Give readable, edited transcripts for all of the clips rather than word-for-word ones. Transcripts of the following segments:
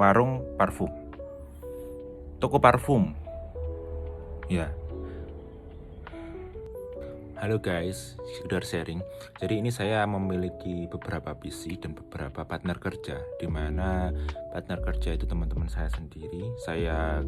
warung parfum, toko parfum. Ya. Halo guys, sekedar sharing. Jadi ini saya memiliki beberapa visi dan beberapa partner kerja, di mana partner kerja itu teman-teman saya sendiri, saya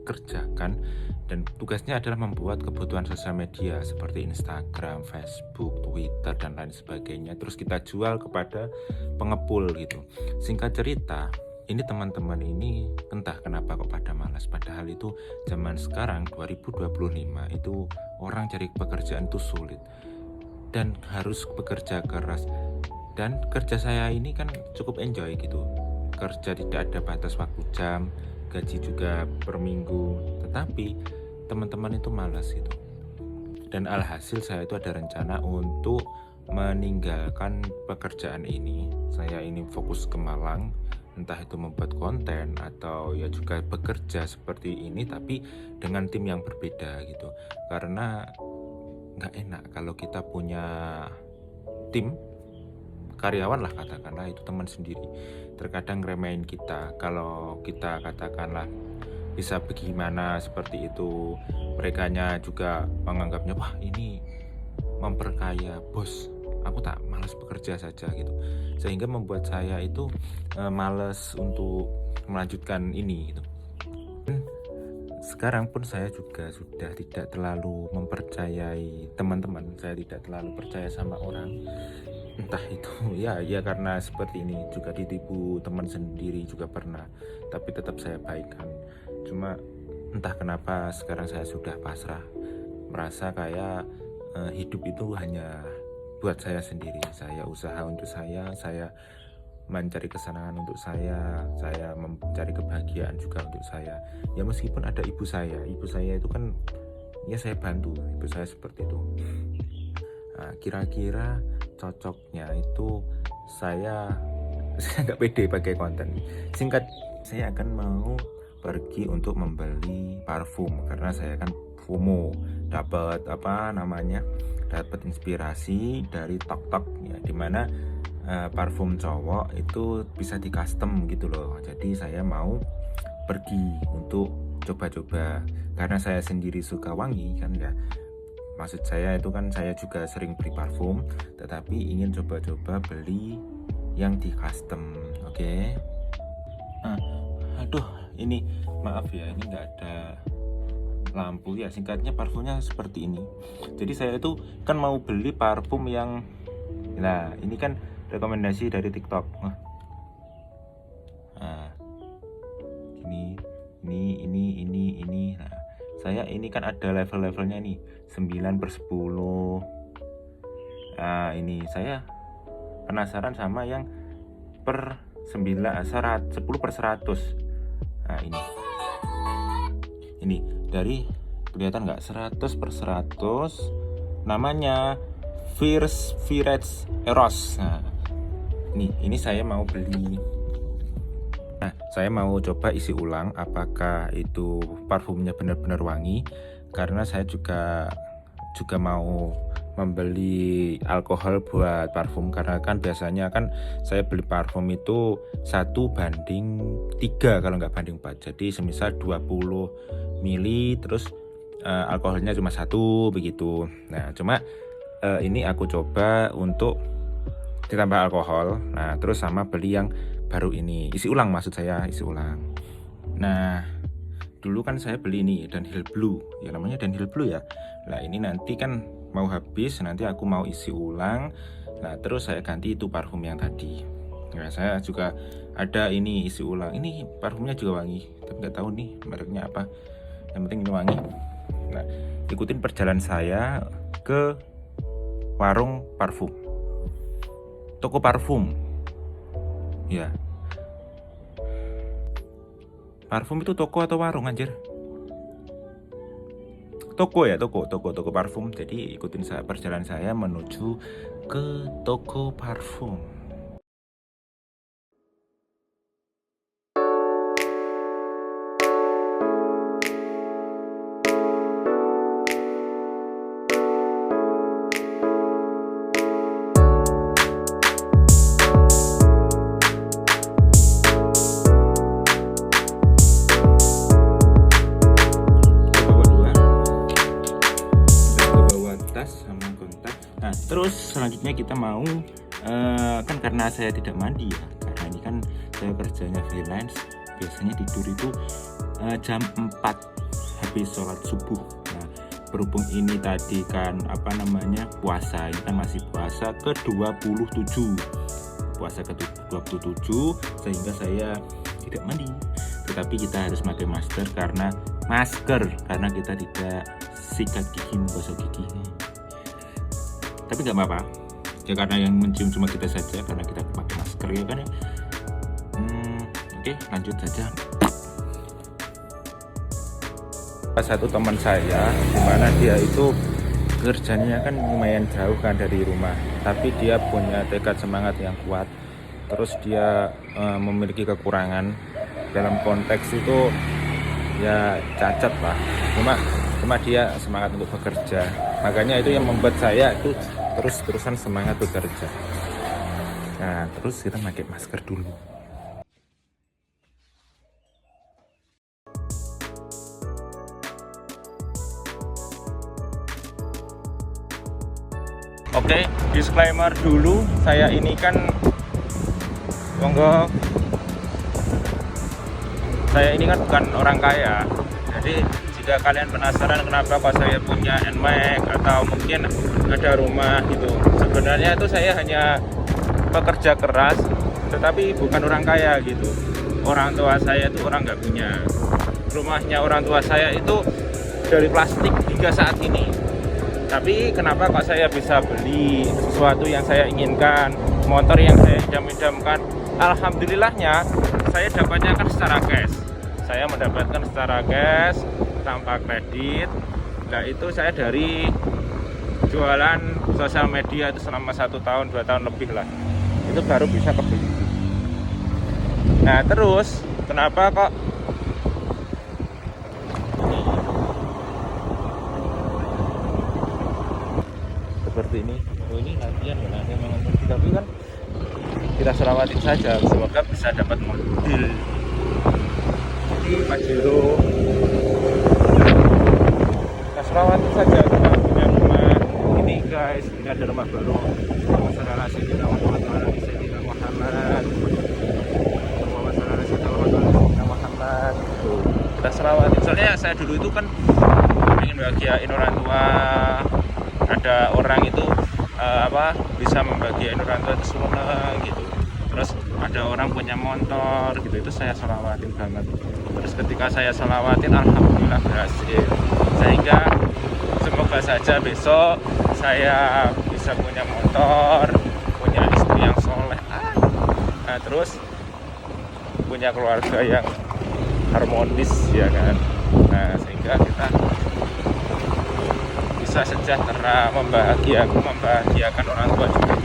kerjakan, dan tugasnya adalah membuat kebutuhan sosial media seperti Instagram, Facebook, Twitter, dan lain sebagainya. Terus kita jual kepada pengepul gitu. Singkat cerita, ini teman-teman ini entah kenapa kok pada malas, padahal itu zaman sekarang 2025 itu orang cari pekerjaan itu sulit dan harus bekerja keras. Dan kerja saya ini kan cukup enjoy gitu, kerja tidak ada batas waktu jam, gaji juga per minggu, tetapi teman-teman itu malas gitu. Dan alhasil saya itu ada rencana untuk meninggalkan pekerjaan ini. Saya ini fokus ke Malang, entah itu membuat konten atau ya juga bekerja seperti ini tapi dengan tim yang berbeda gitu. Karena nggak enak kalau kita punya tim karyawan lah, katakanlah itu teman sendiri, terkadang ngeremehin kita. Kalau kita katakanlah bisa bagaimana seperti itu, merekanya juga menganggapnya wah ini memperkaya bos, aku tak malas bekerja saja gitu, sehingga membuat saya itu malas untuk melanjutkan ini gitu. Sekarang pun saya juga sudah tidak terlalu mempercayai teman-teman, saya tidak terlalu percaya sama orang, entah itu ya karena seperti ini juga ditipu teman sendiri juga pernah, tapi tetap saya baikkan. Cuma entah kenapa sekarang saya sudah pasrah, merasa kayak hidup itu hanya buat saya sendiri. Saya usaha untuk saya mencari kesenangan untuk saya mencari kebahagiaan juga untuk saya. Ya meskipun ada ibu saya itu kan ya saya bantu ibu saya seperti itu. Nah, kira-kira cocoknya itu saya nggak pede pakai konten. Singkat, saya akan mau pergi untuk membeli parfum karena saya kan FOMO, dapat dapat inspirasi dari TikTok ya, dimana parfum cowok itu bisa di custom gitu loh. Jadi saya mau pergi untuk coba-coba karena saya sendiri suka wangi kan ya. Maksud saya itu kan saya juga sering beli parfum, tetapi ingin coba-coba beli yang di custom. Oke. Aduh, ini maaf ya, ini nggak ada lampu ya. Singkatnya parfumnya seperti ini. Jadi saya itu kan mau beli parfum yang, nah ini kan rekomendasi dari TikTok. Nah, ini. Nah, saya ini kan ada level-levelnya nih, 9/10. Nah, ini saya penasaran sama yang per 10/100. Nah, ini dari kelihatan nggak, 100/100, namanya Virage Eros. Nah, ini saya mau beli. Nah, saya mau coba isi ulang apakah itu parfumnya benar-benar wangi, karena saya juga mau membeli alkohol buat parfum, karena kan biasanya kan saya beli parfum itu 1:3 kalau nggak banding 4. Jadi semisal 20 mili terus alkoholnya cuma 1 begitu. Nah, cuma ini aku coba untuk ditambah alkohol. Nah, terus sama beli yang baru ini, isi ulang maksud saya, isi ulang. Nah, dulu kan saya beli ini Dunhill Blue, ya namanya Dunhill Blue ya. Nah, ini nanti kan mau habis, nanti aku mau isi ulang. Nah, terus saya ganti itu parfum yang tadi. Nah, saya juga ada ini isi ulang. Ini parfumnya juga wangi, tapi nggak tahu nih mereknya apa. Yang penting ini wangi. Nah, ikutin perjalanan saya ke warung parfum, toko parfum. Ya. Parfum itu toko atau warung anjir? Toko ya, toko parfum. Jadi ikutin perjalanan saya menuju ke toko parfum. terus selanjutnya kita mau kan karena saya tidak mandi ya, karena ini kan saya kerjanya freelance, biasanya tidur itu jam 4 habis sholat subuh. Nah, berhubung ini tadi kan puasa, ini kan masih puasa ke-27, sehingga saya tidak mandi, tetapi kita harus pakai masker karena kita tidak sikat gigi, menggosok gigi. Tapi nggak apa-apa ya, karena yang mencium cuma kita saja, karena kita pakai masker ya kan ya. Oke, lanjut saja. Satu teman saya, dimana dia itu kerjanya kan lumayan jauh kan dari rumah, tapi dia punya tekad semangat yang kuat. Terus dia memiliki kekurangan dalam konteks itu ya cacat lah, cuma dia semangat untuk bekerja. Makanya itu yang membuat saya itu terus-terusan semangat bekerja. Nah, terus kita pakai masker dulu. Oke, disclaimer dulu, saya ini kan saya ini kan bukan orang kaya. Jadi jika kalian penasaran kenapa kok saya punya NMAX atau mungkin ada rumah gitu, sebenarnya itu saya hanya pekerja keras, tetapi bukan orang kaya gitu. Orang tua saya itu orang nggak punya. Rumahnya orang tua saya itu dari plastik hingga saat ini. Tapi kenapa kok saya bisa beli sesuatu yang saya inginkan, motor yang saya idam-idamkan? Alhamdulillahnya saya dapatnya kan secara cash. Saya mendapatkan secara cash tanpa kredit. Nah, itu saya dari jualan sosial media itu selama 1 tahun 2 tahun lebih lah, itu baru bisa kebeli. Nah, terus kenapa kok seperti ini? Oh, ini latihan memang, tapi kan kita selawatin saja, semoga bisa dapat mobil Pajero. Kita selawatin saja, kita punya rumah ini guys, ini ada rumah baru. Masalah Sayyidina Muhammad, kita selawatin. Soalnya saya dulu itu kan ingin bahagiain orang tua, ada orang itu bisa membahagiain orang tua itu senang gitu. Terus ada orang punya motor gitu, itu saya selawatin banget. Terus ketika saya selawatin, alhamdulillah berhasil. Sehingga semoga saja besok saya bisa punya motor, punya istri yang soleh, nah, terus punya keluarga yang harmonis ya kan. Nah, sehingga kita bisa sejahtera, membahagiakan orang tua juga.